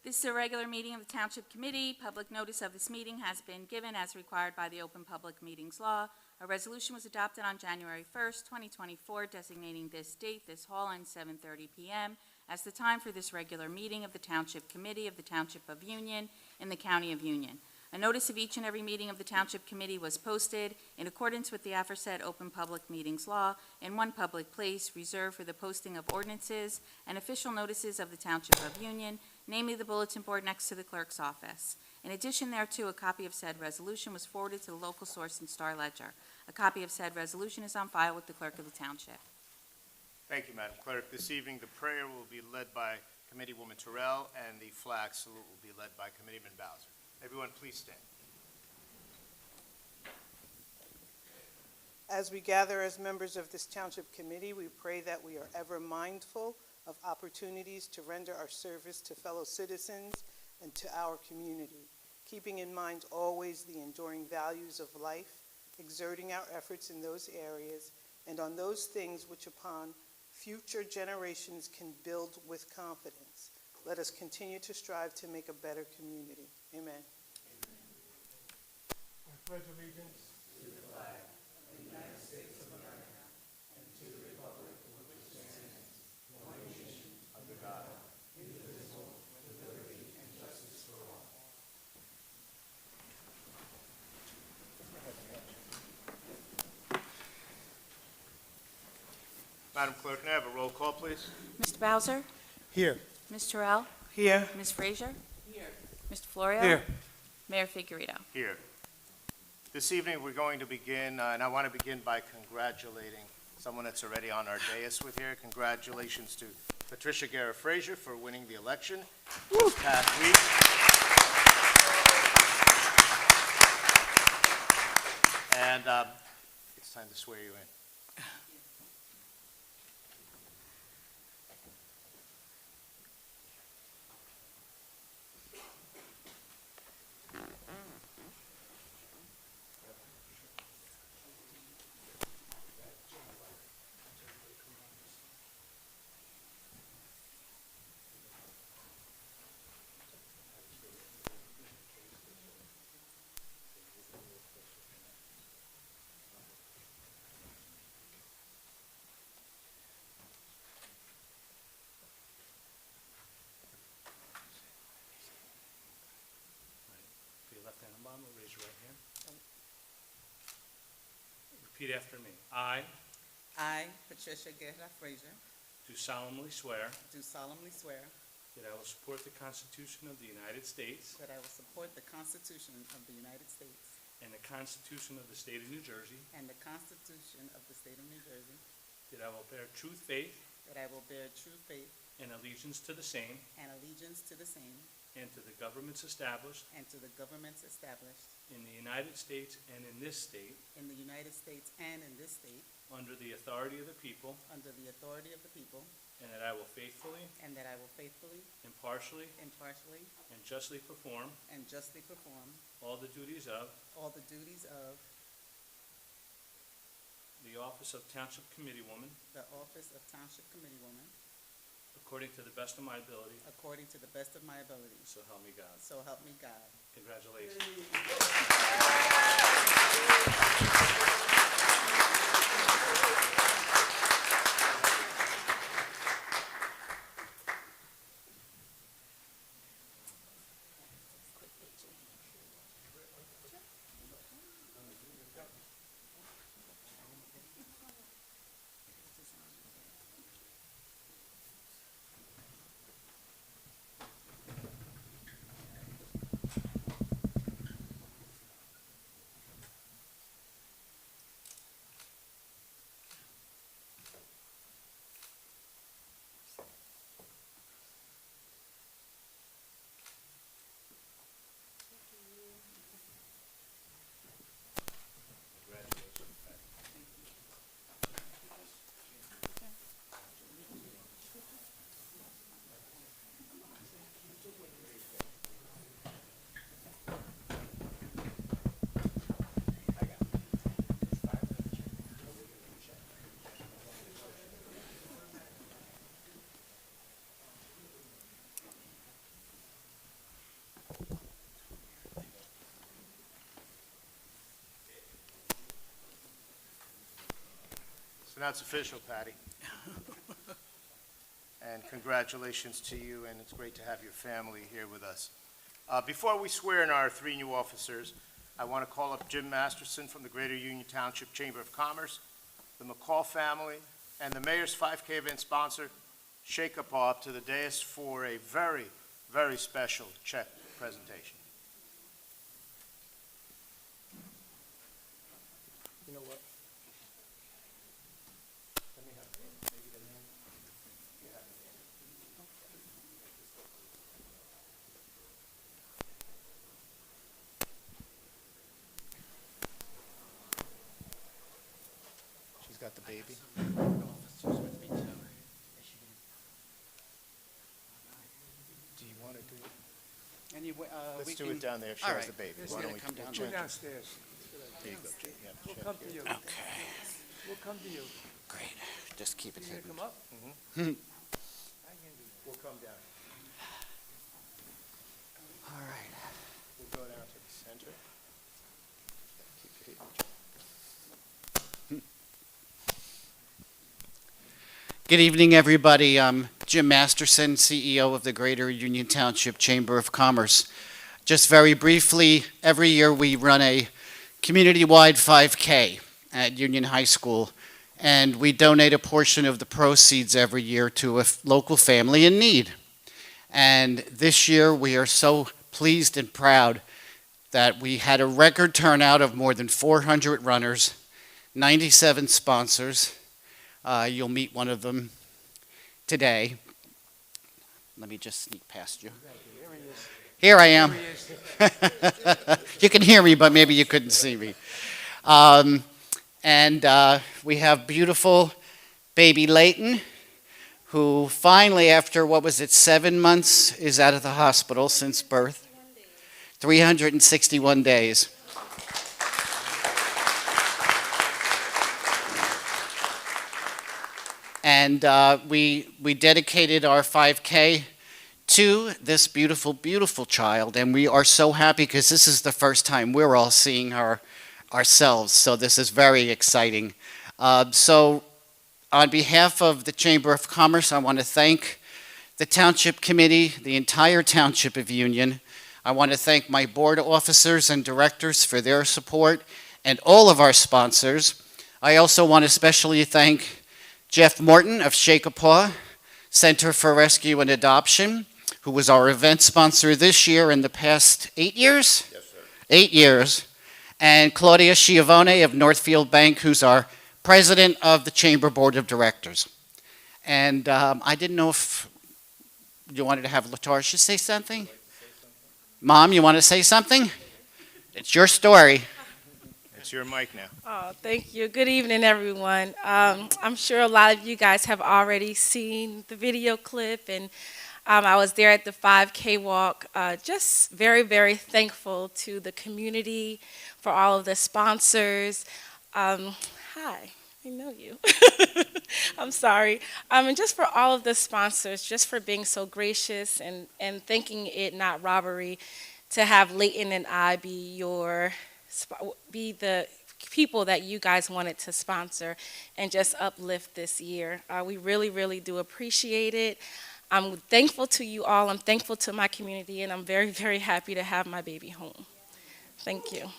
This is a regular meeting of the Township Committee. Public notice of this meeting has been given as required by the Open Public Meetings Law. A resolution was adopted on January 1st, 2024, designating this date, this hall, and 7:30 p.m. as the time for this regular meeting of the Township Committee of the Township of Union in the County of Union. A notice of each and every meeting of the Township Committee was posted in accordance with the aforesaid Open Public Meetings Law in one public place reserved for the posting of ordinances and official notices of the Township of Union, namely the bulletin board next to the clerk's office. In addition thereto, a copy of said resolution was forwarded to the local source in Star Ledger. A copy of said resolution is on file with the clerk of the Township. Thank you, Madam Clerk. This evening, the prayer will be led by Committeewoman Terrell, and the flag salute will be led by Committeeman Bowser. Everyone, please stand. As we gather as members of this Township Committee, we pray that we are ever mindful of opportunities to render our service to fellow citizens and to our community, keeping in mind always the enduring values of life, exerting our efforts in those areas and on those things which upon future generations can build with confidence. Let us continue to strive to make a better community. Amen. I pledge allegiance to the flag of the United States of America and to the republic for which it stands, one nation, under God, indivisible, with liberty and justice for all. Madam Clerk, can I have a roll call, please? Mr. Bowser? Here. Ms. Terrell? Here. Ms. Frazier? Here. Mr. Florio? Here. Mayor Figueredo? Here. This evening, we're going to begin, and I want to begin by congratulating someone that's already on our dais with here. Congratulations to Patricia Guerra Frazier for winning the election this past week. And it's time to swear you in. Put your left hand on the Bible, raise your right hand. Repeat after me. I I, Patricia Guerra Frazier, do solemnly swear do solemnly swear that I will support the Constitution of the United States that I will support the Constitution of the United States and the Constitution of the State of New Jersey, and the Constitution of the State of New Jersey, that I will bear true faith that I will bear true faith and allegiance to the same and allegiance to the same and to the governments established and to the governments established in the United States and in this state in the United States and in this state under the authority of the people, under the authority of the people, and that I will faithfully, and that I will faithfully, impartially, impartially, and justly perform and justly perform all the duties of all the duties of the office of Township Committeewoman the office of Township Committeewoman according to the best of my ability, according to the best of my ability. so help me God. So help me God. Congratulations. So now it's official, Patty. And congratulations to you, and it's great to have your family here with us. Before we swear in our 3 new officers, I want to call up Jim Masterson from the Greater Union Township Chamber of Commerce, the McCall family, and the Mayor's 5K event sponsor, Shake a Paw, up to the dais for a very, very special check presentation. You know what? Let me have maybe the name. Yeah. She's got the baby. Do you want to do it? Let's do it down there if she has the baby. Why don't we come down. Jim, Downstairs. there you go, Jim. Yeah, We'll check. come to you. Okay, We'll come to you. great. Just keep it You gonna hidden. come up? Mhm. I can do that. We'll come down. All right. We'll go down to the center. Keep it hidden. Good evening, everybody. I'm Jim Masterson, CEO of the Greater Union Township Chamber of Commerce. Just very briefly, every year we run a community-wide 5K at Union High School, and we donate a portion of the proceeds every year to a local family in need. And this year, we are so pleased and proud that we had a record turnout of more than 400 runners, 97 sponsors. You'll meet one of them today. Let me just sneak past you. Here I am. You can hear me, but maybe you couldn't see me. And we have beautiful baby Layton, who finally, after, 7 months, is out of the hospital since birth. 361 days. And we dedicated our 5K to this beautiful, beautiful child. And we are so happy because this is the first time we're all seeing her ourselves. So this is very exciting. So on behalf of the Chamber of Commerce, I want to thank the Township Committee, the entire Township of Union. I want to thank my board officers and directors for their support and all of our sponsors. I also want to especially thank Jeff Morton of Shake a Paw Center for Rescue and Adoption, who was our event sponsor this year and the past 8 years? Yes, sir. 8 years. And Claudia Schiavone of Northfield Bank, who's our president of the Chamber Board of Directors. And I didn't know if you wanted to have LaTarsha say something? Mom, you want to say something? It's your story. It's your mic now. Oh, thank you. Good evening, everyone. I'm sure a lot of you guys have already seen the video clip, and I was there at the 5K walk. Just very, very thankful to the community, for all of the sponsors. Hi, I know you. I'm sorry. And just for all of the sponsors, just for being so gracious and thinking it not robbery to have Layton and I be the people that you guys wanted to sponsor and just uplift this year. We really, really do appreciate it. I'm thankful to you all. I'm thankful to my community, and I'm very, very happy to have my baby home. Thank you.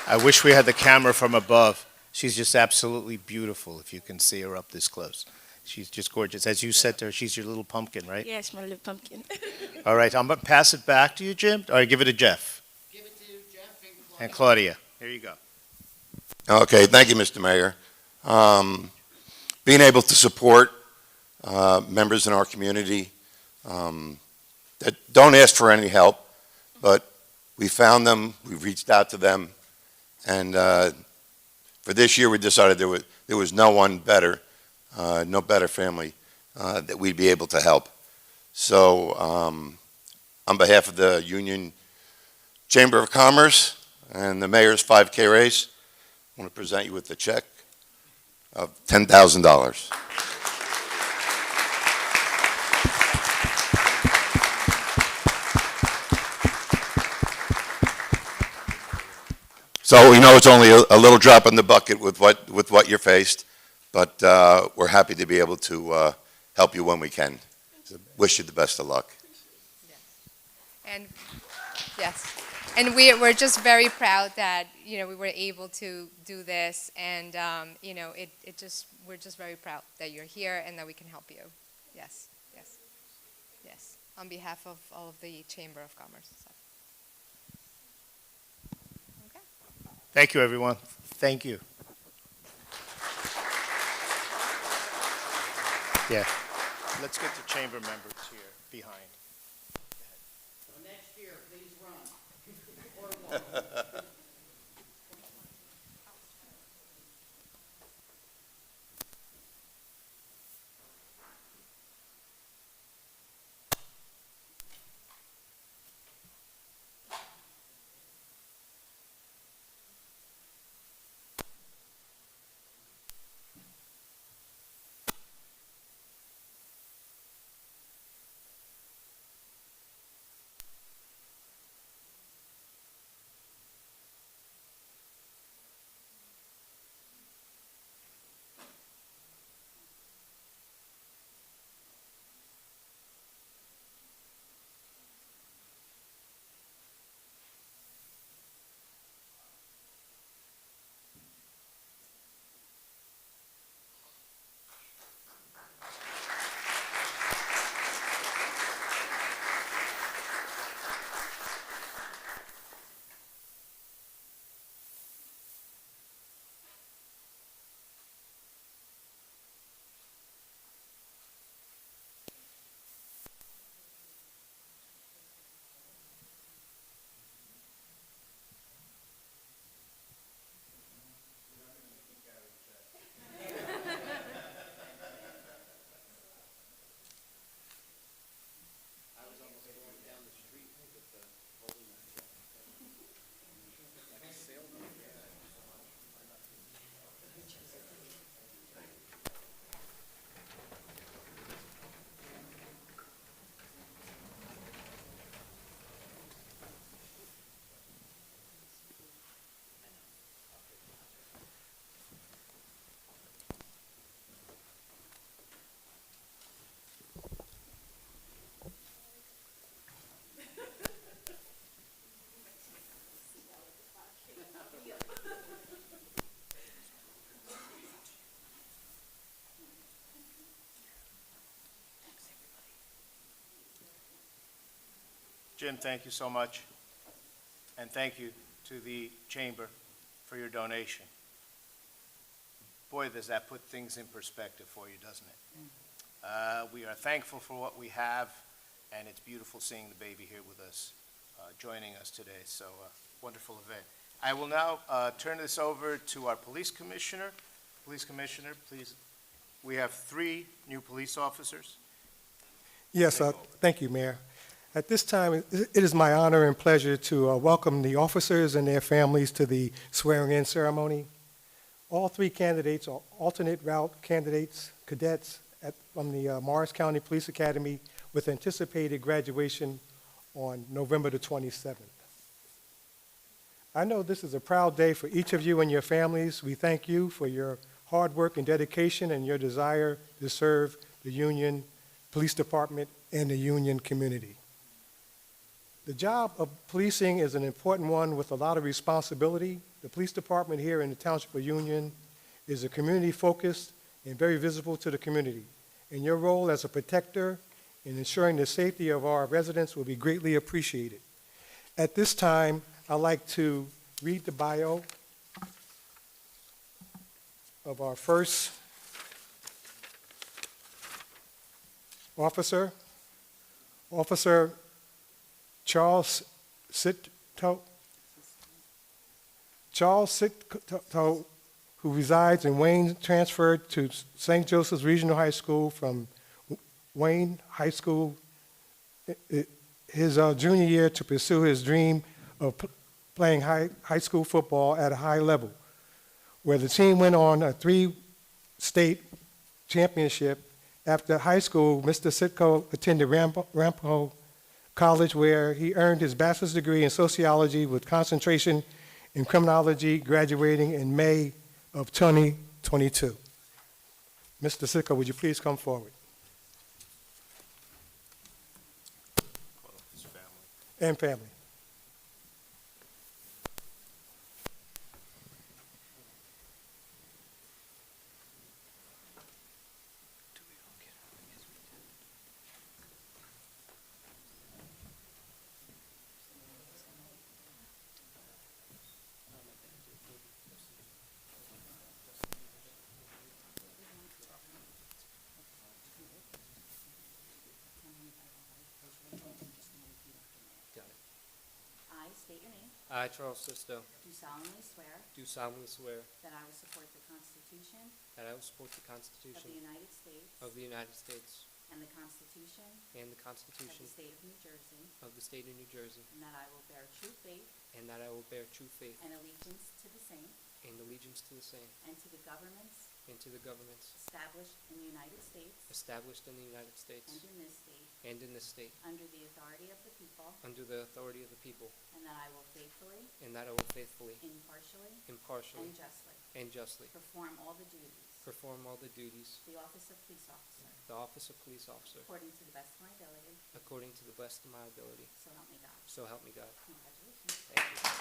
I wish we had the camera from above. She's just absolutely beautiful, if you can see her up this close. She's just gorgeous. As you said to her, she's your little pumpkin, right? Yes, my little pumpkin. All right, I'm going to pass it back to you, Jim, or give it to Jeff. Give it to Jeff And Claudia. Here you go. Okay, thank you, Mr. Mayor. Being able to support members in our community that don't ask for any help, but we found them, we reached out to them, and for this year we decided there was no one better, no better family that we'd be able to help. So on behalf of the Union Chamber of Commerce and the Mayor's 5K race, I want to present you with a check of $10,000. So we know it's only a little drop in the bucket with what you're faced, but we're happy to be able to help you when we can. So wish you the best of luck. And yes, and we're just very proud that we were able to do this, and we're just very proud that you're here and that we can help you. Yes, yes, yes. On behalf of all of the Chamber of Commerce. So. Okay. Thank you, everyone. Thank you. Yeah. Let's get the chamber members here behind. Next year, please run. Jim, thank you so much. And thank you to the chamber for your donation. Boy, does that put things in perspective for you, doesn't it? We are thankful for what we have, and it's beautiful seeing the baby here with us, joining us today. So, wonderful event. I will now turn this over to our police commissioner. Police commissioner, please. We have 3 new police officers. Yes, thank you, Mayor. At this time, it is my honor and pleasure to welcome the officers and their families to the swearing-in ceremony. All 3 candidates are alternate route candidates, cadets from the Morris County Police Academy with anticipated graduation on November the 27th. I know this is a proud day for each of you and your families. We thank you for your hard work and dedication and your desire to serve the Union Police Department and the Union community. The job of policing is an important one with a lot of responsibility. The police department here in the Township of Union is a community-focused and very visible to the community. And your role as a protector in ensuring the safety of our residents will be greatly appreciated. At this time, I'd like to read the bio of our first officer, Officer Charles Sitto, who resides in Wayne, transferred to St. Joseph's Regional High School from Wayne High School his junior year to pursue his dream of playing high school football at a high level, where the team went on a 3-state championship. After high school, Mr. Sitko attended Rampo College, where he earned his bachelor's degree in sociology with concentration in criminology, graduating in May of 2022. Mr. Sicko, would you please come forward? His family. And family. I state your name. I, Charles Sisto, Do solemnly swear do solemnly swear that I will support the Constitution that I will support the of the Constitution United States of the United States and the Constitution and the of Constitution the State of New Jersey, of the State of New Jersey, and that I will bear true faith and that I will bear true faith and allegiance to the same and allegiance to the same and to the governments and to the governments established in the United States established in the United States and in this state and in this state under the authority of the people, under the authority of the people, and that I will faithfully, and that I will faithfully, impartially, impartially, and justly and justly perform all the duties perform all the duties of the office of police officer of the office of police officer according to the best of my ability, according to the best of my ability. so help me God. So help me God. Congratulations. Thank you.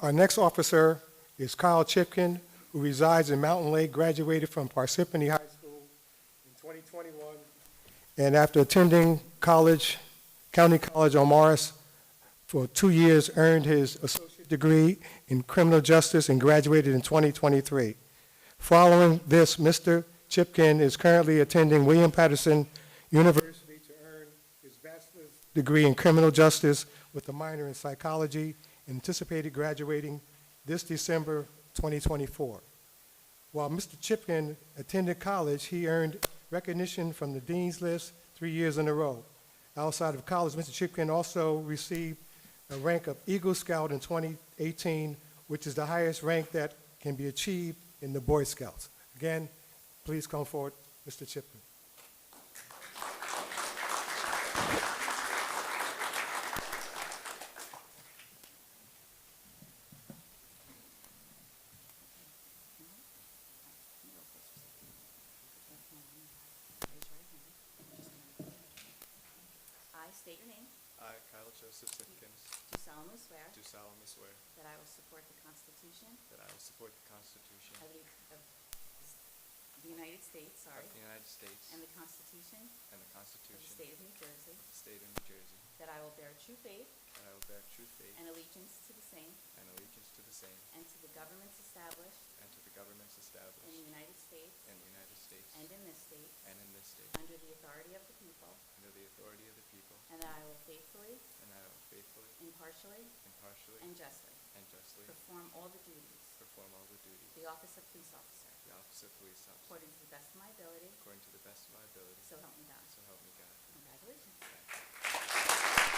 Our next officer is Kyle Chipkin, who resides in Mountain Lake, graduated from Parsippany High School in 2021, and after attending college, County College on Morris for 2 years, earned his associate degree in criminal justice and graduated in 2023. Following this, Mr. Chipkin is currently attending William Patterson University to earn his bachelor's degree in criminal justice with a minor in psychology, anticipated graduating this December 2024. While Mr. Chipkin attended college, he earned recognition from the Dean's List 3 years in a row. Outside of college, Mr. Chipkin also received a rank of Eagle Scout in 2018, which is the highest rank that can be achieved in the Boy Scouts. Again, please come forward, Mr. Chipkin. I state your name. I, Kyle Joseph Simpkins, Do solemnly swear do solemnly swear that I will support the Constitution that I will support the Constitution of the United States, of the United States and the Constitution and the of the Constitution State of New Jersey, of the State of New Jersey, that I will bear true faith that I will bear true faith and allegiance to the same and allegiance to the same and to the governments established and to the governments in established the United States in the United States and in this state and in this state, under the authority of the people, under the authority of the people, and that I will faithfully, and that I will faithfully, impartially, impartially, and justly and justly perform all the duties perform all the duties of the office of police officer of the office of police officer according to the best of my ability, according to the best of my ability, so help me God. so help me God. Congratulations. Thank you.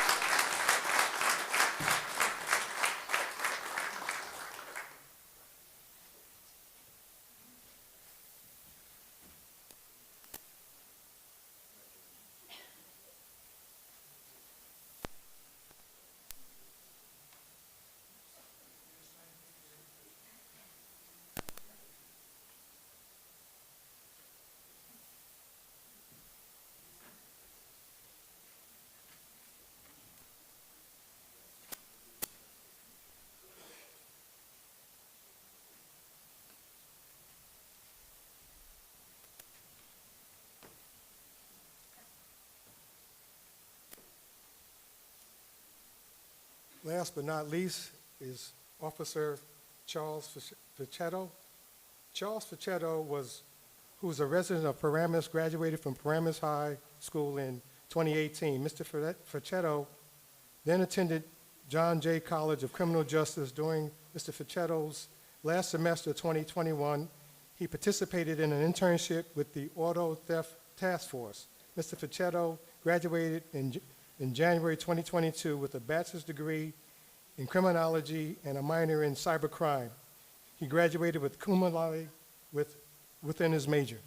Last but not least is Officer Charles Fichetto. Charles Fichetto who was a resident of Paramus, graduated from Paramus High School in 2018. Mr. Fichetto then attended John Jay College of Criminal Justice. During Mr. Fichetto's last semester of 2021, he participated in an internship with the Auto Theft Task Force. Mr. Fichetto graduated in January 2022 with a bachelor's degree in criminology and a minor in cybercrime. He graduated with cum laude within his major.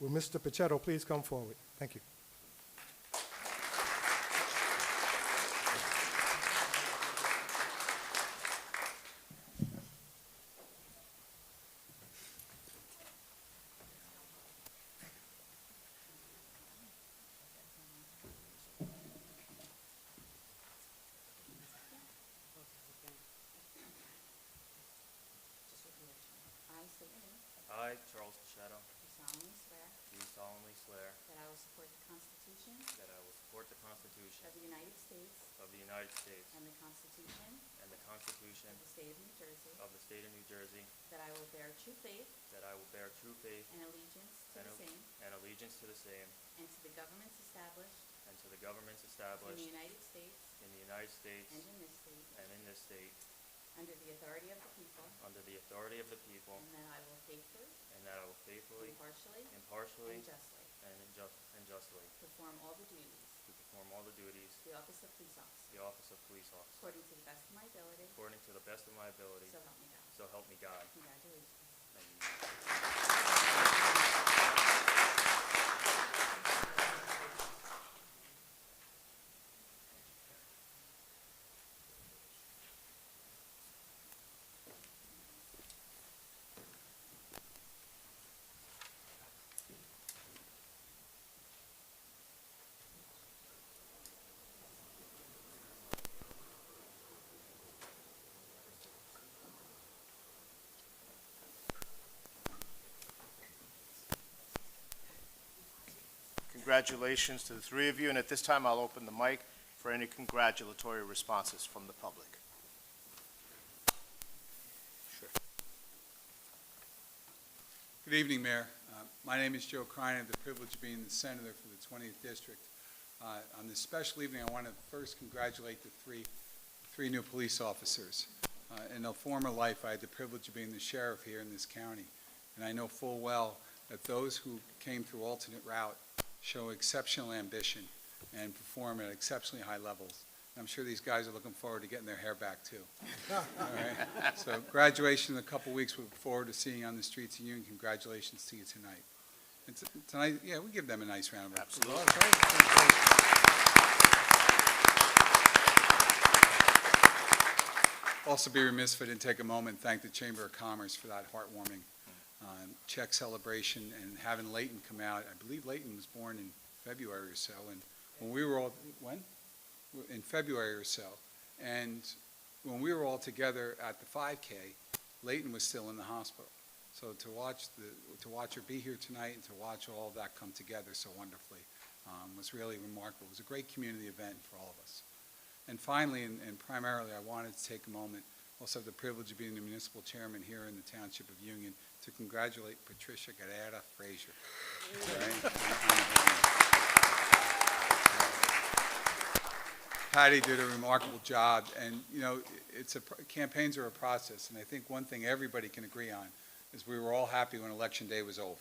Will Mr. Fichetto please come forward? Thank you. I state your name. I, Charles Pichetto, Do solemnly swear do solemnly swear that I will support the Constitution that I will support the Constitution of the United States of the United States and the Constitution and the Constitution of the State of New Jersey, of the State of New Jersey, that I will bear true faith that I will bear true faith and allegiance to the same and allegiance to the same and to the governments established and to the governments in established the United States in the United States and in this state, and in this state, under the authority of the people, under the authority of the people, and that I will faithfully, and that I will faithfully, impartially, impartially, and justly perform all the duties to perform all the duties of the office of police officer of the office of police officer according to the best of my ability, according to the best of my ability, so help me God. so help me God. Congratulations. Thank you. Congratulations to the three of you, and at this time, I'll open the mic for any congratulatory responses from the public. Sure. Good evening, Mayor. My name is Joe Crine. I have the privilege of being the senator for the 20th District. On this special evening, I want to first congratulate the three new police officers. In a former life, I had the privilege of being the sheriff here in this county, and I know full well that those who came through alternate route show exceptional ambition and perform at exceptionally high levels. And I'm sure these guys are looking forward to getting their hair back, too. All right? So graduation in a couple weeks. We look forward to seeing you on the streets of Union. Congratulations to you tonight. And tonight, yeah, we give them a nice round of applause. Absolutely. Also be remiss if I didn't take a moment and thank the Chamber of Commerce for that heartwarming check celebration and having Leighton come out. I believe Leighton was born in February or so, and when we were all, in February or so, and when we were all together at the 5K, Leighton was still in the hospital. So to watch her be here tonight and to watch all of that come together so wonderfully was really remarkable. It was a great community event for all of us. And finally, and primarily, I wanted to take a moment, also have the privilege of being the municipal chairman here in the Township of Union, to congratulate Patricia Guerrera Frazier. Right? Patty did a remarkable job, and you know, campaigns are a process, and I think one thing everybody can agree on is we were all happy when Election Day was over.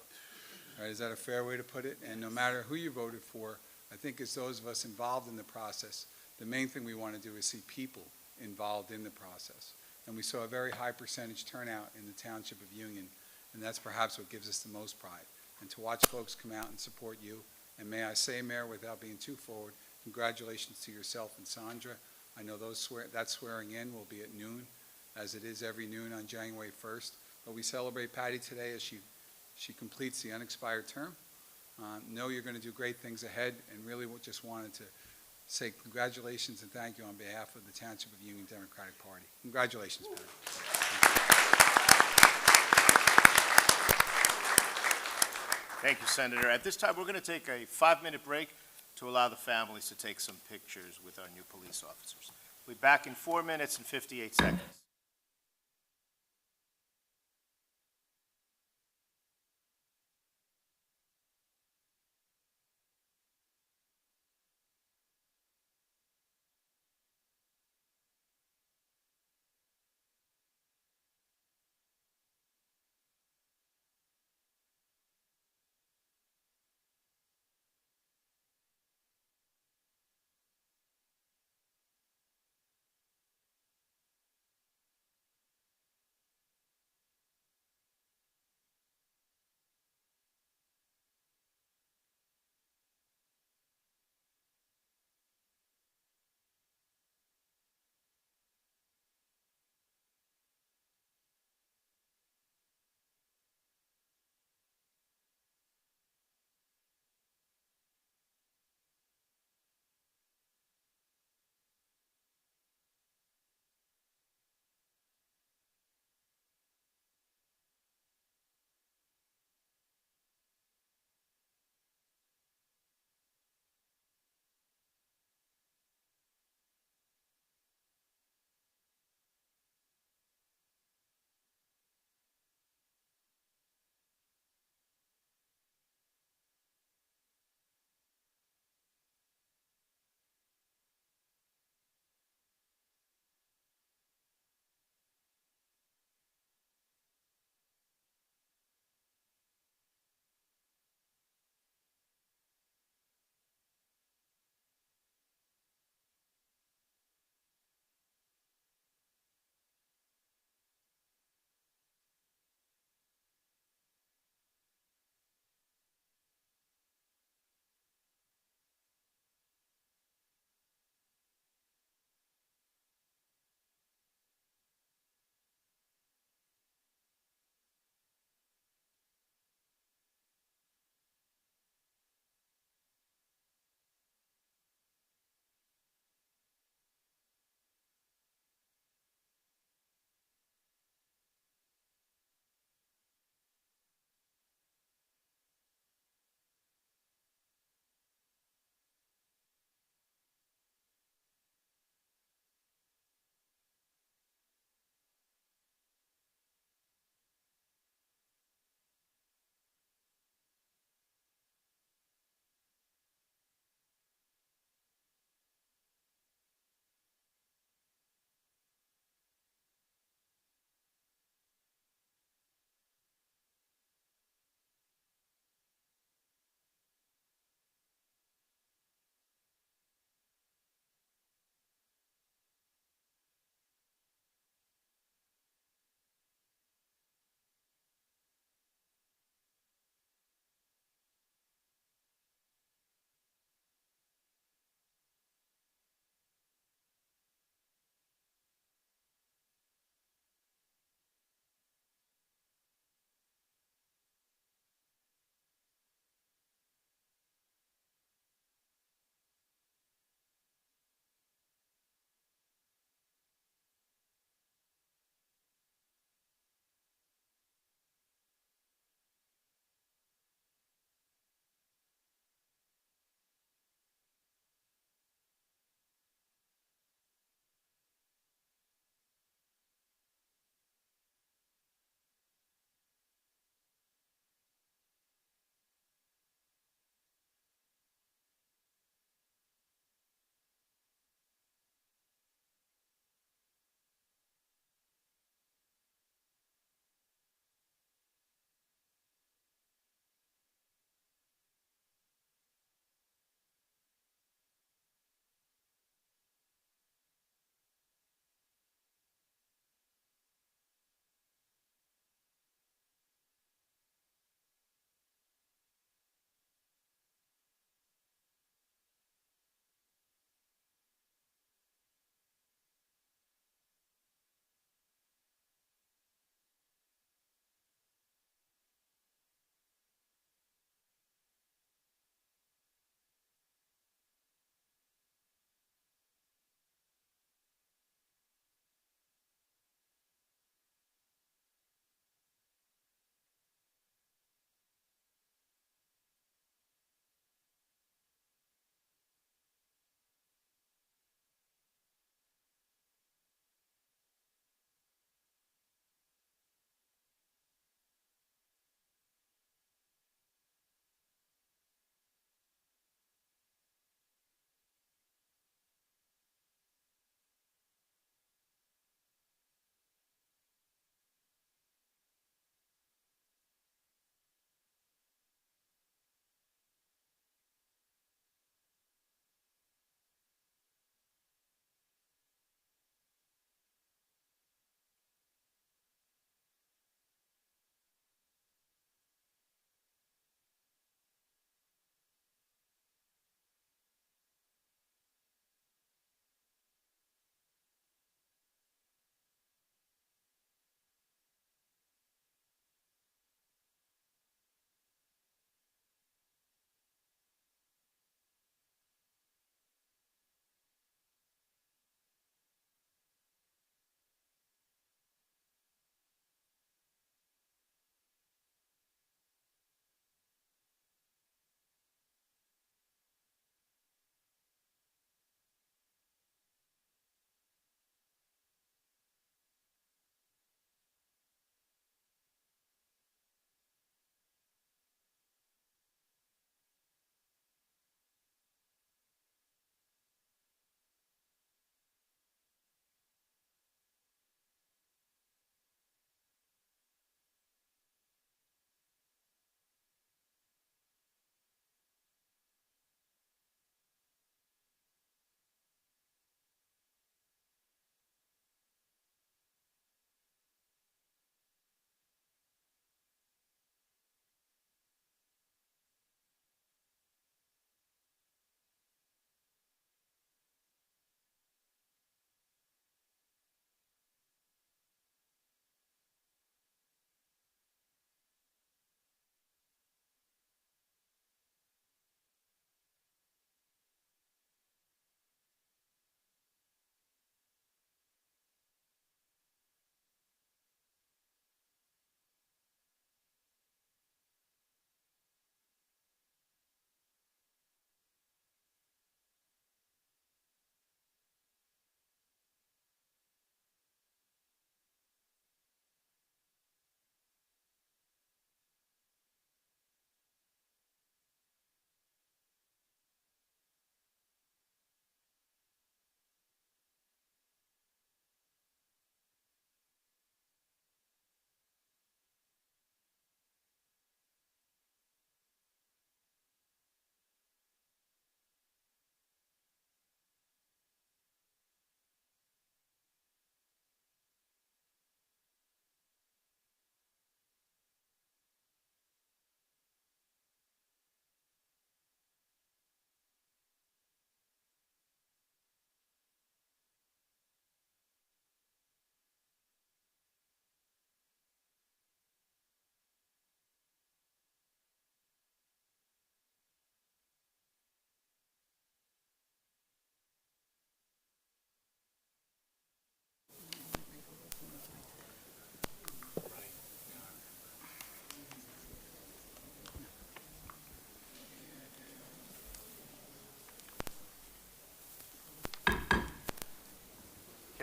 Right? Is that a fair way to put it? And no matter who you voted for, I think as those of us involved in the process, the main thing we want to do is see people involved in the process. And we saw a very high percentage turnout in the Township of Union, and that's perhaps what gives us the most pride. And to watch folks come out and support you, and may I say, Mayor, without being too forward, congratulations to yourself and Sandra. I know that swearing in will be at noon, as it is every noon on January 1st. But we celebrate Patty today as she completes the unexpired term. Know you're going to do great things ahead, and really just wanted to say congratulations and thank you on behalf of the Township of Union Democratic Party. Congratulations, Patty. Thank you, Senator. At this time, we're going to take a 5-minute break to allow the families to take some pictures with our new police officers. We'll be back in 4 minutes and 58 seconds.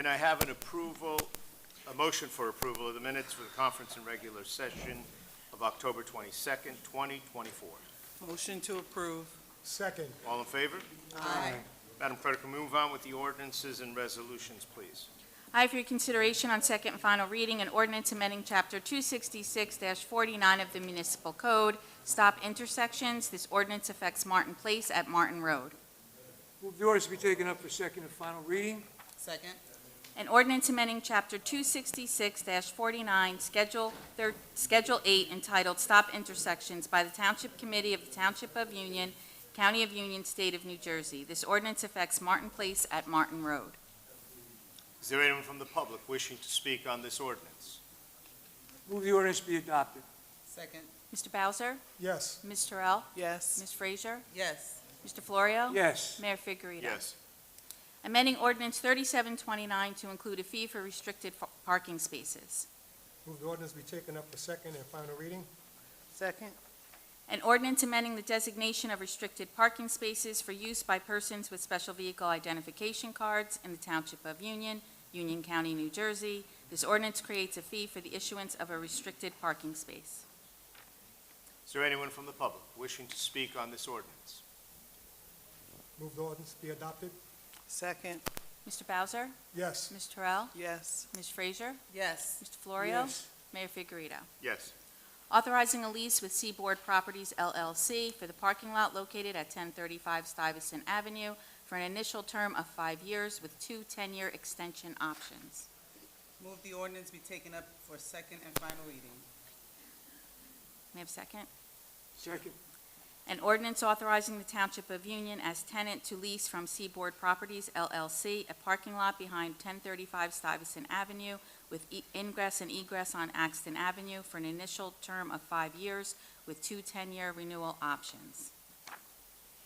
Can I have an approval, a motion for approval of the minutes for the conference and regular session of October 22nd, 2024? Motion to approve. Second. All in favor? Aye. Madam Clerk, can we move on with the ordinances and resolutions, please? I have for your consideration on second and final reading an ordinance amending Chapter 266-49 of the Municipal Code, stop intersections. This ordinance affects Martin Place at Martin Road. Move the ordinance to be taken up for second and final reading. Second. An ordinance amending Chapter 266-49, Schedule 8, entitled Stop Intersections by the Township Committee of the Township of Union, County of Union, State of New Jersey. This ordinance affects Martin Place at Martin Road. Is there anyone from the public wishing to speak on this ordinance? Move the ordinance be adopted. Second. Mr. Bowser? Yes. Ms. Terrell? Yes. Ms. Frazier? Yes. Mr. Florio? Yes. Mayor Figurito? Yes. Amending Ordinance 3729 to include a fee for restricted parking spaces. Move the ordinance be taken up for second and final reading. Second. An ordinance amending the designation of restricted parking spaces for use by persons with special vehicle identification cards in the Township of Union, Union County, New Jersey. This ordinance creates a fee for the issuance of a restricted parking space. Is there anyone from the public wishing to speak on this ordinance? Move the ordinance be adopted. Second. Mr. Bowser? Yes. Ms. Terrell? Yes. Ms. Frazier? Yes. Mr. Florio? Yes. Mayor Figurito? Yes. Authorizing a lease with Seaboard Properties LLC for the parking lot located at 1035 Stuyvesant Avenue for an initial term of 5 years with 2 10-year extension options. Move the ordinance be taken up for second and final reading. May I have a second? Second. An ordinance authorizing the Township of Union as tenant to lease from Seaboard Properties LLC a parking lot behind 1035 Stuyvesant Avenue with ingress and egress on Axton Avenue for an initial term of 5 years with 2 10-year renewal options.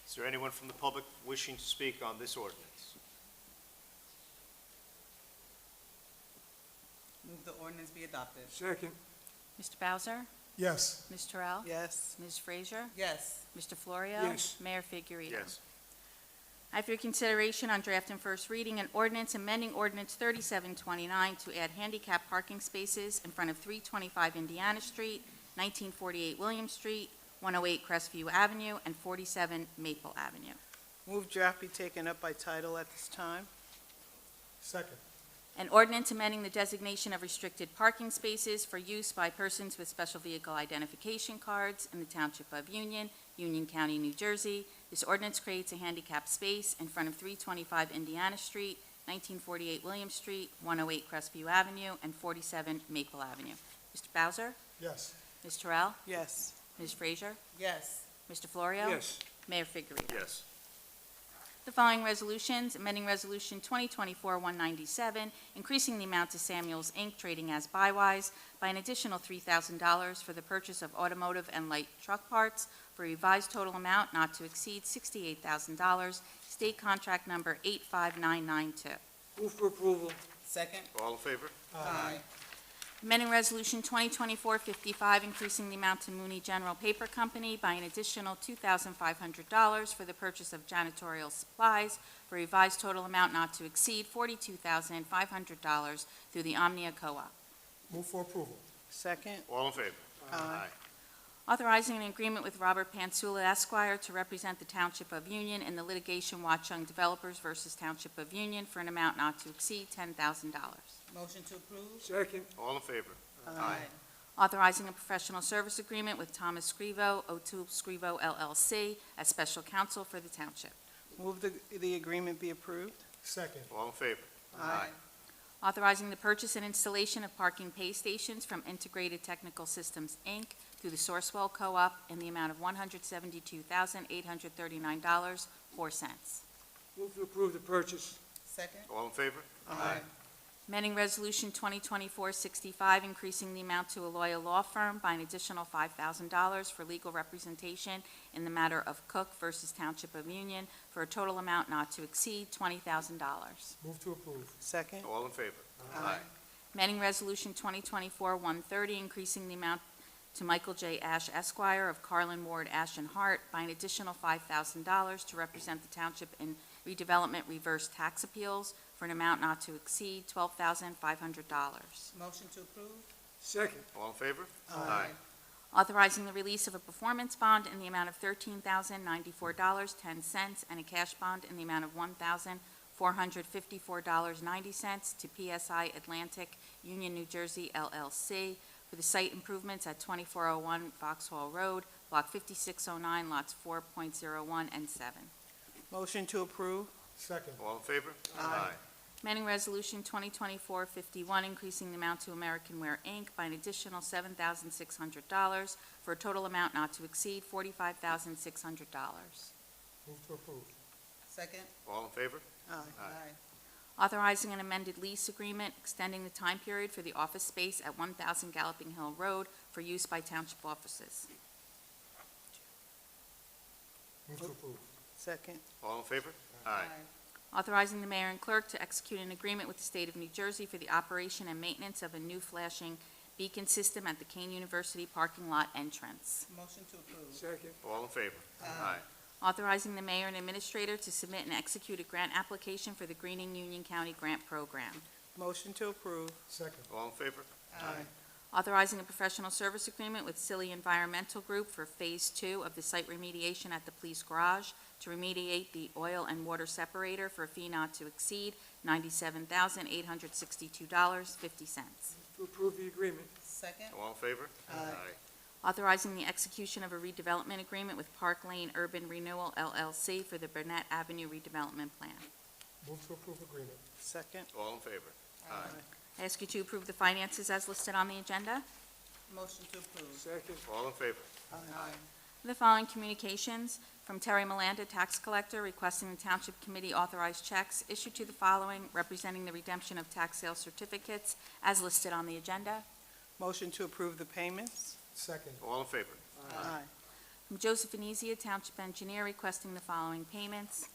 Is there anyone from the public wishing to speak on this ordinance? Move the ordinance be adopted. Second. Mr. Bowser? Yes. Ms. Terrell? Yes. Ms. Frazier? Yes. Mr. Florio? Yes. Mayor Figurito? Yes. I have for your consideration on draft and first reading an ordinance amending Ordinance 3729 to add handicap parking spaces in front of 325 Indiana Street, 1948 William Street, 108 Crestview Avenue, and 47 Maple Avenue. Move draft be taken up by title at this time. Second. An ordinance amending the designation of restricted parking spaces for use by persons with special vehicle identification cards in the Township of Union, Union County, New Jersey. This ordinance creates a handicap space in front of 325 Indiana Street, 1948 William Street, 108 Crestview Avenue, and 47 Maple Avenue. Mr. Bowser? Yes. Ms. Terrell? Yes. Ms. Frazier? Yes. Mr. Florio? Yes. Mayor Figurito? Yes. The following resolutions, amending Resolution 2024-197, increasing the amount to Samuels, Inc., trading as Bywise, by an additional $3,000 for the purchase of automotive and light truck parts for a revised total amount not to exceed $68,000, state contract number 85992. Move for approval. Second. All in favor? Aye. Amending Resolution 2024-55, increasing the amount to Mooney General Paper Company by an additional $2,500 for the purchase of janitorial supplies for a revised total amount not to exceed $42,500 through the Omnia Co-op. Move for approval. Second. All in favor? Aye. Authorizing an agreement with Robert Pansula Esquire to represent the Township of Union in the litigation Watchung Developers versus Township of Union for an amount not to exceed $10,000. Motion to approve. Second. All in favor? Aye. Authorizing a professional service agreement with Thomas Scrivo, O'Toole Scrivo LLC, as special counsel for the township. Move the agreement be approved. Second. All in favor? Aye. Authorizing the purchase and installation of parking pay stations from Integrated Technical Systems, Inc. through the Sourcewell Co-op in the amount of $172,839.04. Move to approve the purchase. Second. All in favor? Aye. Amending Resolution 2024-65, increasing the amount to Aloya Law Firm by an additional $5,000 for legal representation in the matter of Cook versus Township of Union for a total amount not to exceed $20,000. Move to approve. Second. All in favor? Aye. Amending Resolution 2024-130, increasing the amount to Michael J. Ash Esquire of Carlin Ward Ash and Hart by an additional $5,000 to represent the township in redevelopment reverse tax appeals for for an amount not to exceed $12,500. Motion to approve? Second. All in favor? Aye. Authorizing the release of a performance bond in the amount of $13,094.10 and a cash bond in the amount of $1,454.90 to PSI Atlantic Union, New Jersey LLC for the site improvements at 2401 Vauxhall Road, Block 5609, lots 4.01 and 7. Motion to approve? Second. All in favor? Aye. Amending Resolution 2024-51, increasing the amount to American Wear, Inc. by an additional $7,600 for a total amount not to exceed $45,600. Move to approve. Second? All in favor? Aye. Aye. Authorizing an amended lease agreement extending the time period for the office space at 1,000 Galloping Hill Road for use by township offices. Move to approve. Second. All in favor? Aye. Authorizing the mayor and clerk to execute an agreement with the state of New Jersey for the operation and maintenance of a new flashing beacon system at the Kane University parking lot entrance. Motion to approve? Second. All in favor? Aye. Authorizing the mayor and administrator to submit and execute a grant application for the Greening Union County Grant Program. Motion to approve? Second. All in favor? Aye. Authorizing a professional service agreement with Silly Environmental Group for Phase 2 of the site remediation at the police garage to remediate the oil and water separator for a fee not to exceed $97,862.50. To approve the agreement. Second? All in favor? Aye. Authorizing the execution of a redevelopment agreement with Park Lane Urban Renewal LLC for the Burnett Avenue redevelopment plan. Move to approve agreement. Second. All in favor? Aye. I ask you to approve the finances as listed on the agenda. Motion to approve? Second. All in favor? Aye. The following communications from Terry Milanda, tax collector, requesting the Township Committee authorize checks issued to the following representing the redemption of tax sale certificates as listed on the agenda. Motion to approve the payments? Second. All in favor? Aye. From Joseph Venezia, Township Engineer, requesting the following payments.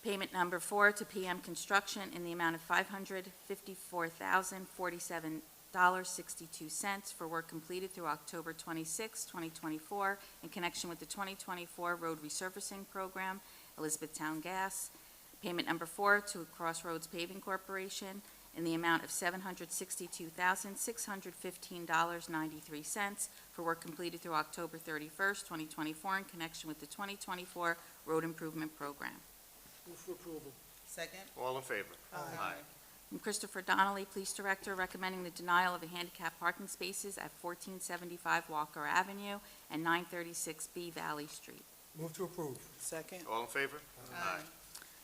Payment number 4 to PM Construction in the amount of $554,047.62 for work completed through October 26, 2024, in connection with the 2024 Road Resurfacing Program, Elizabethtown Gas. Payment number 4 to Crossroads Paving Corporation in the amount of $762,615.93 for work completed through October 31st, 2024, in connection with the 2024 Road Improvement Program. Move for approval. Second? All in favor? Aye. From Christopher Donnelly, Police Director, recommending the denial of the handicap parking spaces at 1475 Walker Avenue and 936B Valley Street. Move to approve. Second. All in favor? Aye.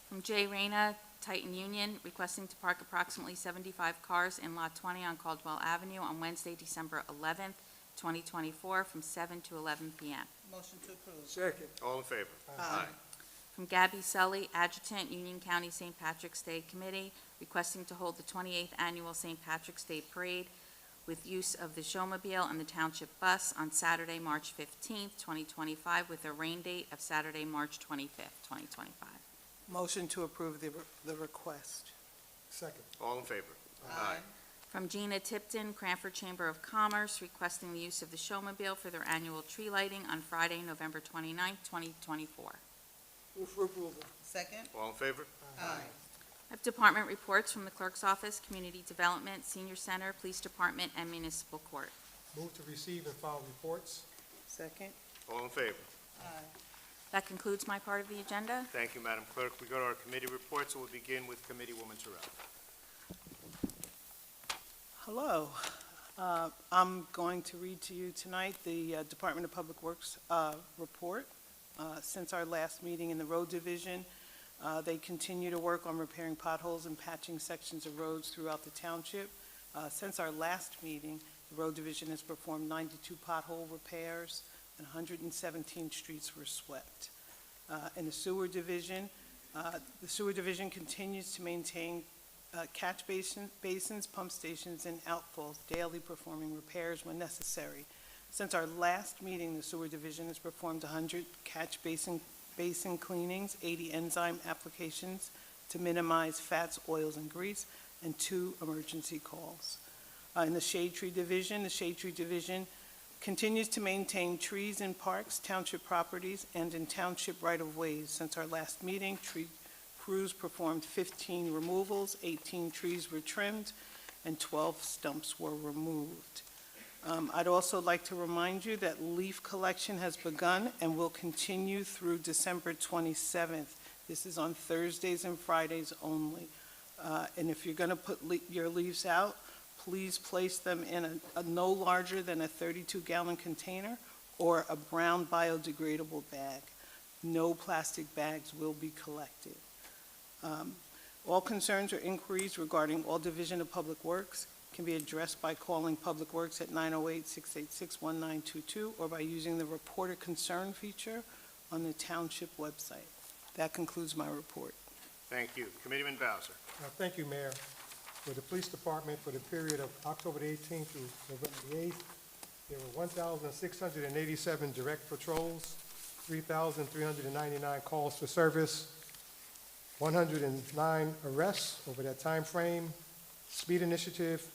From Jay Reyna, Titan Union, requesting to park approximately 75 cars in Lot 20 on Caldwell Avenue on Wednesday, December 11th, 2024, from 7 to 11 p.m. Motion to approve? Second. All in favor? Aye. From Gabby Sully, Adjutant, Union County St. Patrick's Day Committee, requesting to hold the 28th Annual St. Patrick's Day Parade with use of the showmobile and the township bus on Saturday, March 15th, 2025, with a rain date of Saturday, March 25th, 2025. Motion to approve the request? Second. All in favor? Aye. From Gina Tipton, Cranford Chamber of Commerce, requesting the use of the showmobile for their annual tree lighting on Friday, November 29th, 2024. Move for approval. Second? All in favor? Aye. I have department reports from the Clerk's Office, Community Development, Senior Center, Police Department, and Municipal Court. Move to receive and file reports. Second. All in favor? Aye. That concludes my part of the agenda. Thank you, Madam Clerk. We go to our committee reports, and we'll begin with Committeewoman Terrell. Hello. I'm going to read to you tonight the Department of Public Works report. Since our last meeting in the Road Division, they continue to work on repairing potholes and patching sections of roads throughout the township. Since our last meeting, the Road Division has performed 92 pothole repairs and 117 streets were swept. In the Sewer Division continues to maintain catch basins, pump stations, and outfalls, daily performing repairs when necessary. Since our last meeting, the Sewer Division has performed 100 catch basin cleanings, 80 enzyme applications to minimize fats, oils, and grease, and 2 emergency calls. In the Shade Tree Division, continues to maintain trees in parks, township properties, and in township right-of-ways. Since our last meeting, tree crews performed 15 removals, 18 trees were trimmed, and 12 stumps were removed. I'd also like to remind you that leaf collection has begun and will continue through December 27th. This is on Thursdays and Fridays only. And if you're going to put your leaves out, please place them in a no larger than a 32-gallon container or a brown biodegradable bag. No plastic bags will be collected. All concerns or inquiries regarding all Division of Public Works can be addressed by calling Public Works at 908-686-1922 or by using the Reporter Concern feature on the Township website. That concludes my report. Thank you. Committeeman Bowser. Thank you, Mayor. For the Police Department, for the period of October the 18th through November the 8th, there were 1,687 direct patrols, 3,399 calls for service, 109 arrests over that time frame. Speed initiative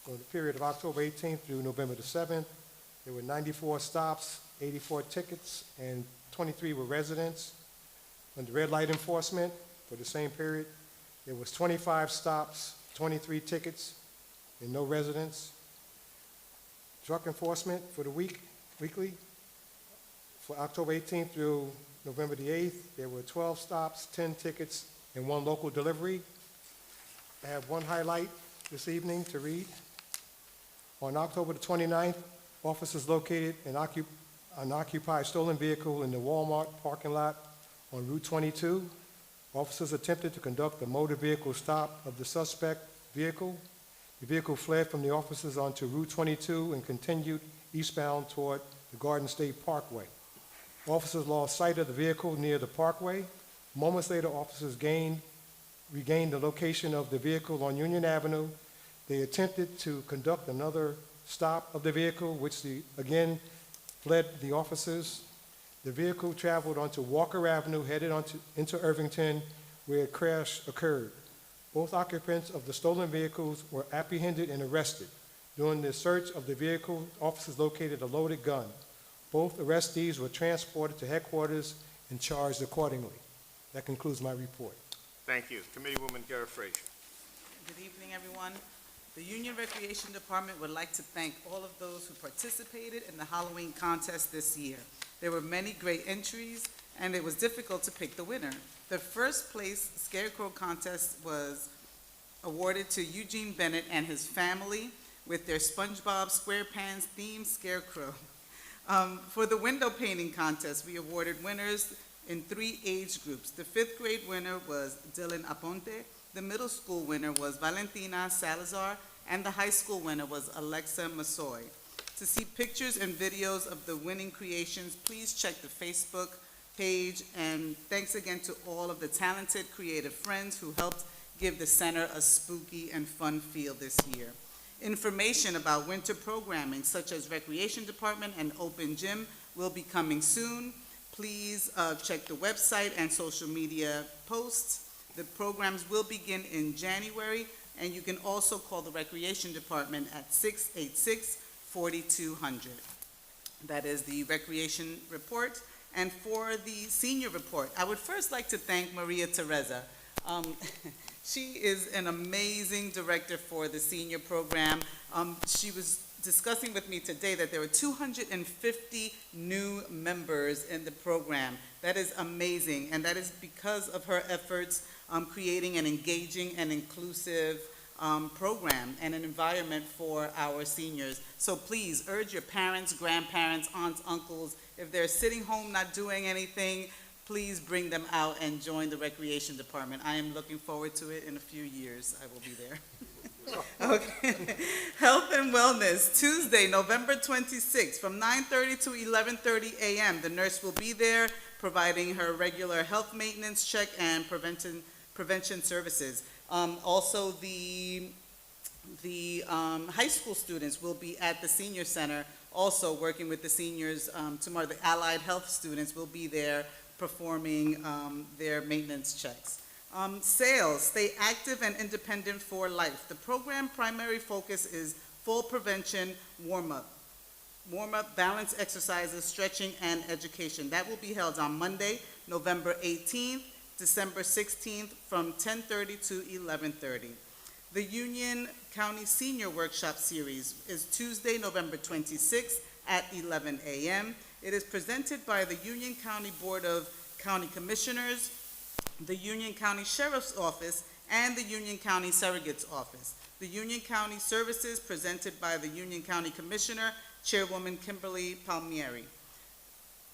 for the period of October 18th through November the 7th, there were 94 stops, 84 tickets, and 23 were residents. On the red light enforcement, for the same period, there was 25 stops, 23 tickets, and no residents. Drug enforcement for the weekly, for October 18th through November the 8th, there were 12 stops, 10 tickets, and 1 local delivery. I have one highlight this evening to read. On October the 29th, officers located an occupied stolen vehicle in the Walmart parking lot on Route 22. Officers attempted to conduct a motor vehicle stop of the suspect vehicle. The vehicle fled from the officers onto Route 22 and continued eastbound toward the Garden State Parkway. Officers lost sight of the vehicle near the parkway. Moments later, officers regained the location of the vehicle on Union Avenue. They attempted to conduct another stop of the vehicle, which again fled the officers. The vehicle traveled onto Walker Avenue, headed into Irvington, where a crash occurred. Both occupants of the stolen vehicles were apprehended and arrested. During the search of the vehicle, officers located a loaded gun. Both arrestees were transported to headquarters and charged accordingly. That concludes my report. Thank you. Committeewoman Guerra Frazier. Good evening, everyone. The Union Recreation Department would like to thank all of those who participated in the Halloween contest this year. There were many great entries, and it was difficult to pick the winner. The first place Scarecrow contest was awarded to Eugene Bennett and his family with their SpongeBob SquarePants themed Scarecrow. For the window painting contest, we awarded winners in 3 age groups. The 5th grade winner was Dylan Aponte, the middle school winner was Valentina Salazar, and the high school winner was Alexa Masoy. To see pictures and videos of the winning creations, please check the Facebook page, and thanks again to all of the talented creative friends who helped give the center a spooky and fun feel this year. Information about winter programming such as Recreation Department and Open Gym will be coming soon. Please check the website and social media posts. The programs will begin in January, and you can also call the Recreation Department at 686-4200. That is the Recreation Report. And for the Senior Report, I would first like to thank Maria Teresa. She is an amazing director for the senior program. She was discussing with me today that there were 250 new members in the program. That is amazing, and that is because of her efforts creating an engaging and inclusive program and an environment for our seniors. So please urge your parents, grandparents, aunts, uncles, if they're sitting home not doing anything, please bring them out and join the Recreation Department. I am looking forward to it. In a few years, I will be there. Okay. Health and Wellness, Tuesday, November 26th, from 9:30 to 11:30 a.m. The nurse will be there providing her regular health maintenance check and prevention services. Also, the high school students will be at the senior center, also working with the seniors tomorrow. The allied health students will be there performing their maintenance checks. Sales, stay active and independent for life. The program primary focus is fall prevention, warm-up, balance exercises, stretching, and education. That will be held on Monday, November 18th December 16th, from 10:30 to 11:30. The Union County Senior Workshop Series is Tuesday, November 26th at 11 a.m. It is presented by the Union County Board of County Commissioners, the Union County Sheriff's Office, and the Union County Surrogate's Office. The Union County Services presented by the Union County Commissioner, Chairwoman Kimberly Palmieri.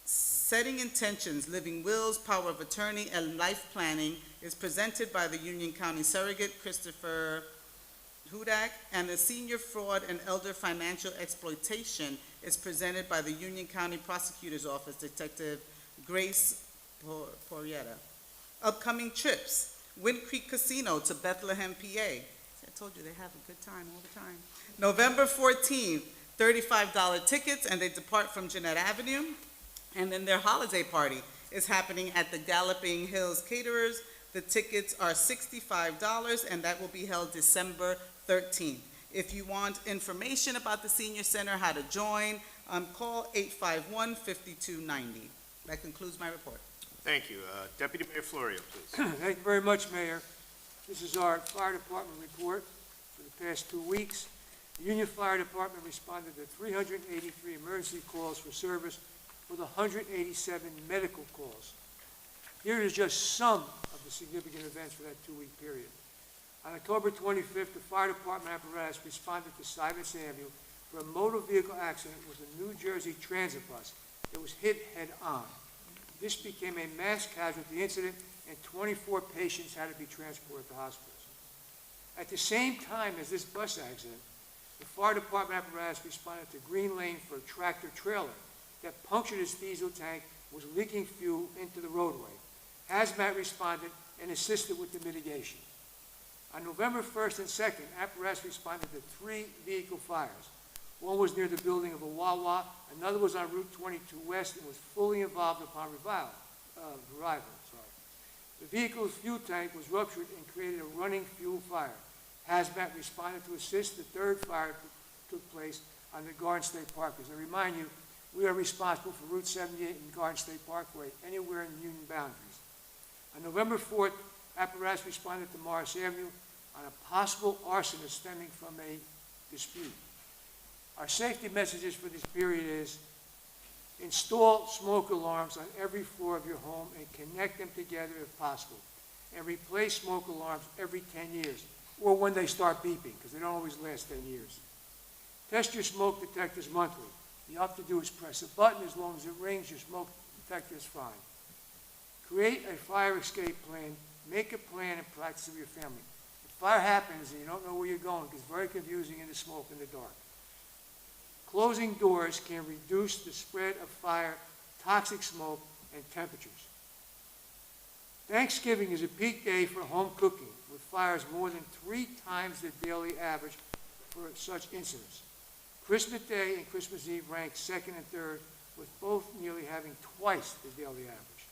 Setting Intentions, Living Wills, Power of Attorney, and Life Planning is presented by the Union County Surrogate, Christopher Hudak, and the Senior Fraud and Elder Financial Exploitation is presented by the Union County Prosecutor's Office, Detective Grace Porrietta. Upcoming trips, Wind Creek Casino to Bethlehem, PA. I told you they have a good time all the time. November 14th, $35 tickets, and they depart from Jeanette Avenue. And then their holiday party is happening at the Galloping Hills Caterers. The tickets are $65, and that will be held December 13th. If you want information about the Senior Center, how to join, call 851-5290. That concludes my report. Thank you. Deputy Mayor Florio, please. Thank you very much, Mayor. This is our fire department report for the past 2 weeks. The Union Fire Department responded to 383 emergency calls for service with 187 medical calls. Here is just some of the significant events for that 2-week period. On October 25th, the fire department apparatus responded to Stuyvesant Avenue for a motor vehicle accident with a New Jersey transit bus that was hit head-on. This became a mass casualty incident, and 24 patients had to be transported to hospitals. At the same time as this bus accident, the fire department apparatus responded to Green Lane for a tractor trailer that punctured its diesel tank, was leaking fuel into the roadway. Hazmat responded and assisted with the mitigation. On November 1st and 2nd, apparatus responded to 3 vehicle fires. One was near the building of a Wawa, another was on Route 22 West and was fully involved upon arrival. The vehicle's fuel tank was ruptured and created a running fuel fire. Hazmat responded to assist. The 3rd fire took place on the Garden State Parkway. As I remind you, we are responsible for Route 78 and Garden State Parkway, anywhere in the Union boundaries. On November 4th, apparatus responded to Morris Avenue on a possible arsonist stemming from a dispute. Our safety messages for this period is: install smoke alarms on every floor of your home and connect them together if possible. And replace smoke alarms every 10 years, or when they start beeping, because they don't always last 10 years. Test your smoke detectors monthly. All you have to do is press a button. As long as it rings, your smoke detector is fine. Create a fire escape plan. Make a plan and practice it with your family. If fire happens and you don't know where you're going, it gets very confusing in the smoke in the dark. Closing doors can reduce the spread of fire, toxic smoke, and temperatures. Thanksgiving is a peak day for home cooking, with fires more than 3 times the daily average for such incidents. Christmas Day and Christmas Eve rank 2nd and 3rd, with both nearly having twice the daily average.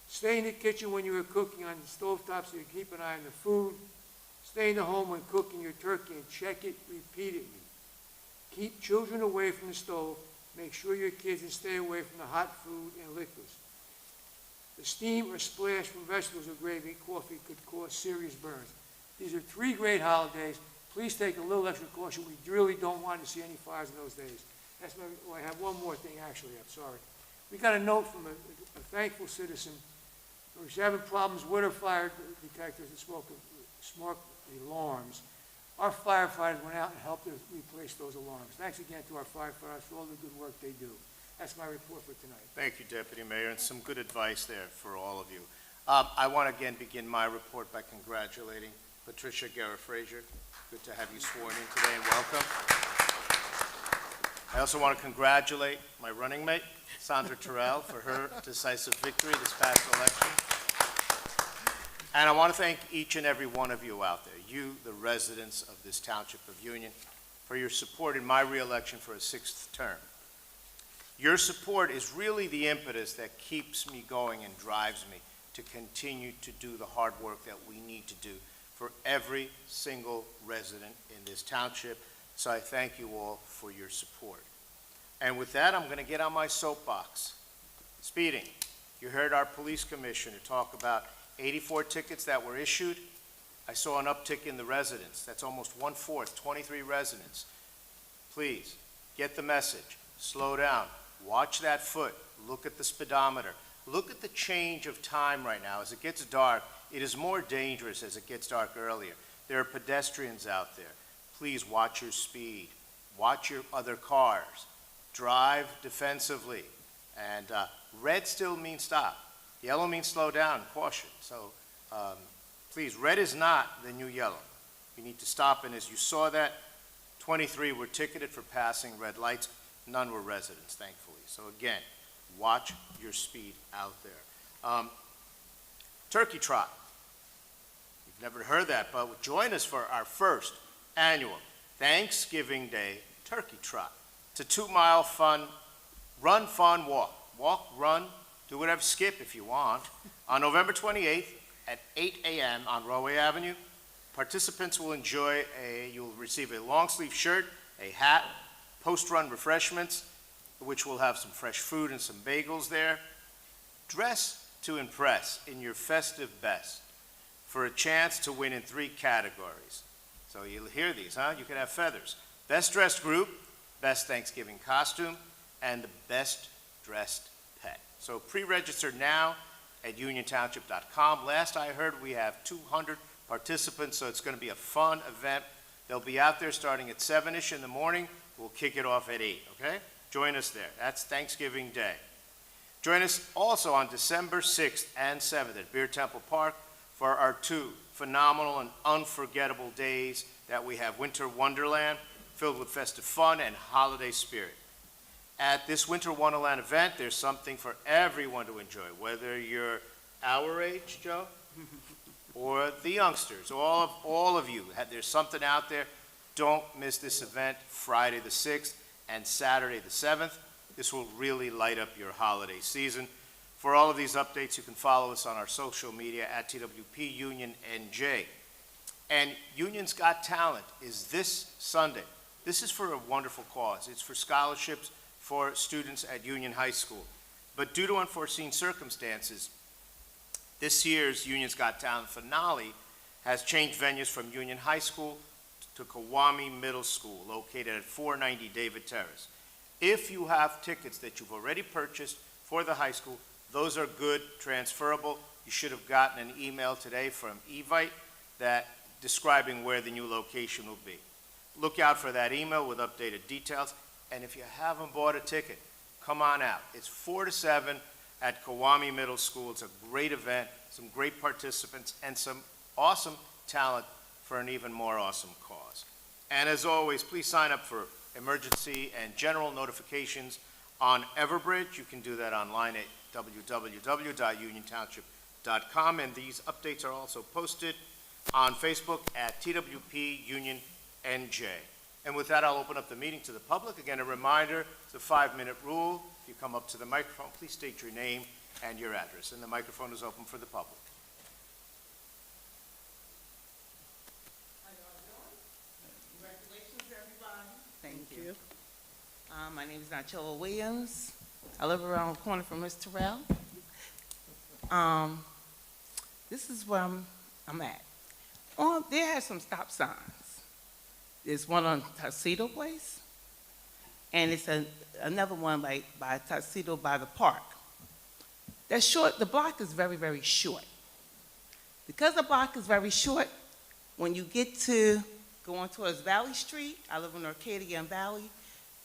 Stay in the kitchen when you are cooking on the stovetop so you keep an eye on the food. Stay in the home when cooking your turkey and check it repeatedly. Keep children away from the stove. Make sure your kids stay away from the hot food and liquids. The steam or splash from vegetables or gravy, coffee could cause serious burns. These are 3 great holidays. Please take a little extra caution. We really don't want to see any fires in those days. I have one more thing, actually. I'm sorry. We got a note from a thankful citizen who's having problems with her fire detectors and smoke alarms. Our firefighters went out and helped us replace those alarms. Thanks again to our firefighters for all the good work they do. That's my report for tonight. Thank you, Deputy Mayor, and some good advice there for all of you. I want to again begin my report by congratulating Patricia Guerra-Frazier. Good to have you sworn in today, and welcome. I also want to congratulate my running mate, Sandra Terrell, for her decisive victory this past election. And I want to thank each and every one of you out there, you, the residents of this Township of Union, for your support in my reelection for a 6th term. Your support is really the impetus that keeps me going and drives me to continue to do the hard work that we need to do for every single resident in this township. So I thank you all for your support. And with that, I'm going to get on my soapbox. Speeding. You heard our police commissioner talk about 84 tickets that were issued. I saw an uptick in the residents. That's almost 1/4, 23 residents. Please, get the message. Slow down. Watch that foot. Look at the speedometer. Look at the change of time right now. As it gets dark, it is more dangerous as it gets dark earlier. There are pedestrians out there. Please watch your speed. Watch your other cars. Drive defensively. And red still means stop. Yellow means slow down, caution. So please, red is not the new yellow. You need to stop, and as you saw that, 23 were ticketed for passing red lights. None were residents, thankfully. So again, watch your speed out there. Turkey trot. You've never heard that, but join us for our first annual Thanksgiving Day Turkey Trot. It's a 2-mile fun, run, fun, walk. Walk, run, do whatever, skip if you want. On November 28th at 8 a.m. on Rahway Avenue, participants will you'll receive a long-sleeve shirt, a hat, post-run refreshments, which will have some fresh food and some bagels there. Dress to impress in your festive best for a chance to win in 3 categories. So you'll hear these, huh? You can have feathers. Best dressed group, best Thanksgiving costume, and the best dressed pet. So pre-register now at uniontownship.com. Last I heard, we have 200 participants, so it's going to be a fun event. They'll be out there starting at 7-ish in the morning. We'll kick it off at 8, okay? Join us there. That's Thanksgiving Day. Join us also on December 6th and 7th at Beer Temple Park for our 2 phenomenal and unforgettable days that we have Winter Wonderland, filled with festive fun and holiday spirit. At this Winter Wonderland event, there's something for everyone to enjoy, whether you're our age, Joe, or the youngsters, all of you. There's something out there. Don't miss this event, Friday the 6th and Saturday the 7th. This will really light up your holiday season. For all of these updates, you can follow us on our social media at TWP Union NJ. And Union's Got Talent is this Sunday. This is for a wonderful cause. It's for scholarships for students at Union High School. But due to unforeseen circumstances, this year's Union's Got Talent finale has changed venues from Union High School to Kawami Middle School, located at 490 David Terrace. If you have tickets that you've already purchased for the high school, those are good, transferable. You should have gotten an email today from Evite describing where the new location will be. Look out for that email with updated details. And if you haven't bought a ticket, come on out. It's 4 to 7 at Kawami Middle School. It's a great event, some great participants, and some awesome talent for an even more awesome cause. And as always, please sign up for emergency and general notifications on Everbridge. You can do that online at www.uniontownship.com, and these updates are also posted on Facebook at TWP Union NJ. And with that, I'll open up the meeting to the public. Again, a reminder, it's a 5-minute rule. If you come up to the microphone, please state your name and your address, and the microphone is open for the public. Congratulations, everybody. Thank you. My name is Nachola Williams. I live around the corner from Ms. Terrell. This is where I'm at. There are some stop signs. There's one on Tuxedo Place, and it's another one by Tuxedo by the park. That's short. The block is very, very short. Because the block is very short, when you get to going towards Valley Street, I live in Arcadia and Valley,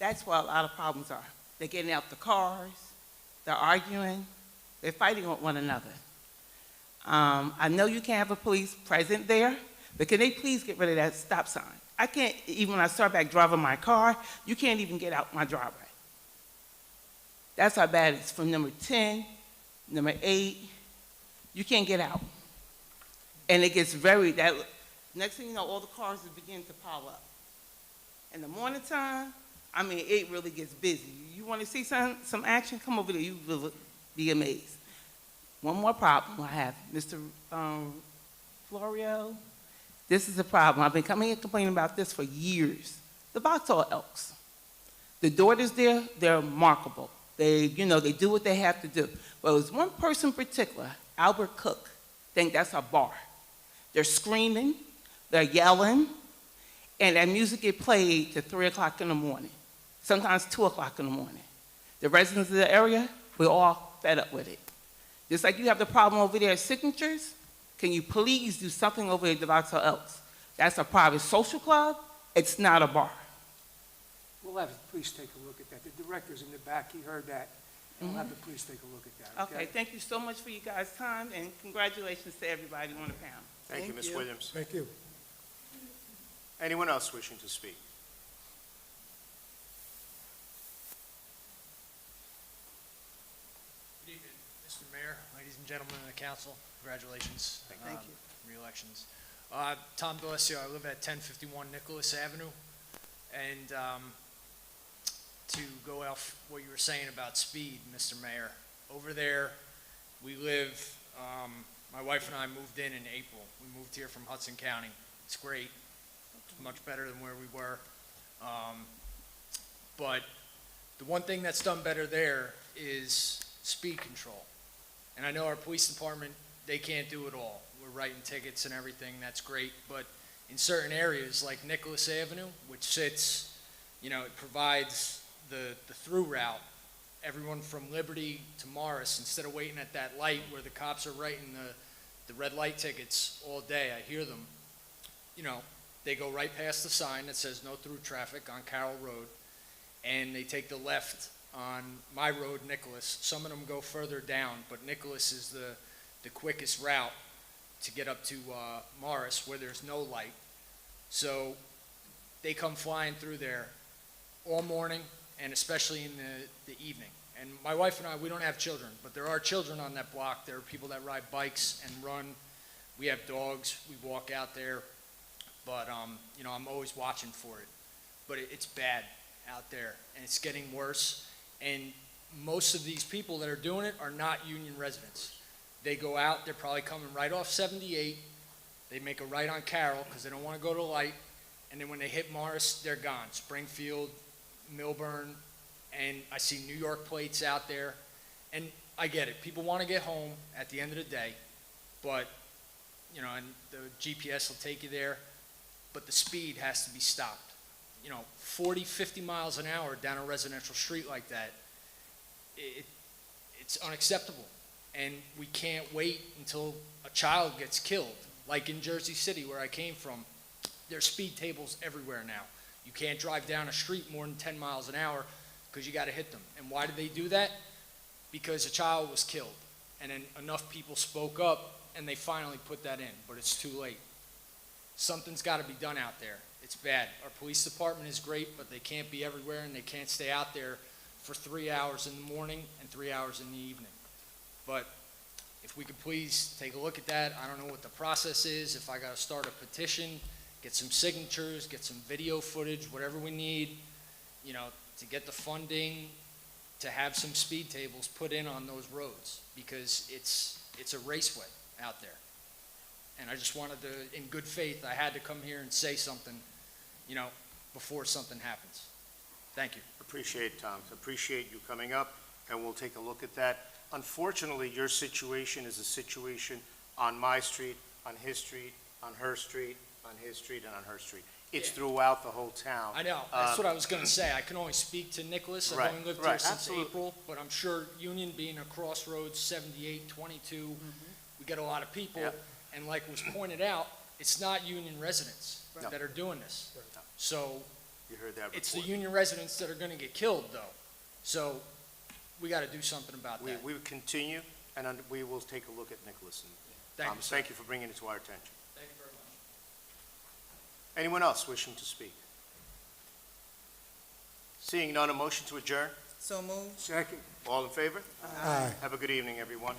that's where a lot of problems are. They're getting out the cars, they're arguing, they're fighting with one another. I know you can't have a police present there, but can they please get rid of that stop sign? I can't, even when I start back driving my car, you can't even get out my driveway. That's how bad it is. From number 10, number 8, you can't get out. And it gets next thing you know, all the cars are beginning to pile up. In the morning time, it really gets busy. You want to see some action? Come over there. You will be amazed. One more problem I have. Mr. Florio, this is a problem. I've been coming here complaining about this for years. The Vauxhall Elks. The daughters there, they're remarkable. They do what they have to do. But it was one person in particular, Albert Cook, think that's a bar. They're screaming, they're yelling, and that music get played to 3 o'clock in the morning, sometimes 2 o'clock in the morning. The residents of the area, we're all fed up with it. Just like you have the problem over there at Signatures, can you please do something over at Devoxel else? That's a private social club, it's not a bar. We'll have the police take a look at that. The director's in the back, he heard that. And we'll have the police take a look at that, Okay, thank you so much for you guys' time, and congratulations to everybody on the panel. Thank you, Ms. Williams. Thank you. Anyone else wishing to speak? Good evening, Mr. Mayor, ladies and gentlemen of the council. Congratulations. Thank you. Re-elections. Tom D'Alessio, I live at 1051 Nicholas Avenue. And to go off what you were saying about speed, Mr. Mayor, over there, we live, my wife and I moved in April. We moved here from Hudson County. It's great. It's much better than where we were. But the one thing that's done better there is speed control. And I know our police department, they can't do it all. We're writing tickets and everything, that's great. But in certain areas like Nicholas Avenue, which sits, it provides the through route, everyone from Liberty to Morris, instead of waiting at that light where the cops are writing the red light tickets all day, I hear them, they go right past the sign that says no through traffic on Carroll Road, and they take the left on my road, Nicholas. Some of them go further down, but Nicholas is the quickest route to get up to Morris where there's no light. So they come flying through there all morning and especially in the evening. And my wife and I, we don't have children, but there are children on that block. There are people that ride bikes and run. We have dogs. We walk out there. But, I'm always watching for it. But it's bad out there, and it's getting worse. And most of these people that are doing it are not union residents. They go out, they're probably coming right off 78. They make a right on Carroll because they don't want to go to the light. And then when they hit Morris, they're gone. Springfield, Milburn, and I see New York plates out there. And I get it. People want to get home at the end of the day. But, and the GPS will take you there. But the speed has to be stopped. 40, 50 miles an hour down a residential street like that, it's unacceptable. And we can't wait until a child gets killed. Like in Jersey City, where I came from, there's speed tables everywhere now. You can't drive down a street more than 10 miles an hour because you got to hit them. And why did they do that? Because a child was killed. And then enough people spoke up, and they finally put that in, but it's too late. Something's got to be done out there. It's bad. Our police department is great, but they can't be everywhere, and they can't stay out there for 3 hours in the morning and 3 hours in the evening. But if we could please take a look at that. I don't know what the process is, if I got to start a petition, get some signatures, get some video footage, whatever we need, to get the funding, to have some speed tables put in on those roads, because it's a raceway out there. And I just wanted to, in good faith, I had to come here and say something, before something happens. Thank you. Appreciate it, Tom. Appreciate you coming up, and we'll take a look at that. Unfortunately, your situation is a situation on my street, on his street, on her street, on his street, and on her street. It's throughout the whole town. I know. That's what I was going to say. I can only speak to Nicholas. I've only lived here since April, but I'm sure Union being a crossroads, 78, 22, we get a lot of people. And like was pointed out, it's not Union residents that are doing this. So You heard that it's the report. Union residents that are going to get killed, though. So we got to do something about that. We will continue, and we will take a look at Nicholas. Thank you, sir. Thank you for bringing it to our attention. Thank you very much. Anyone else wishing to speak? Seeing none, a motion to adjourn? So moved. Second. All in favor? Aye. Have a good evening, everyone.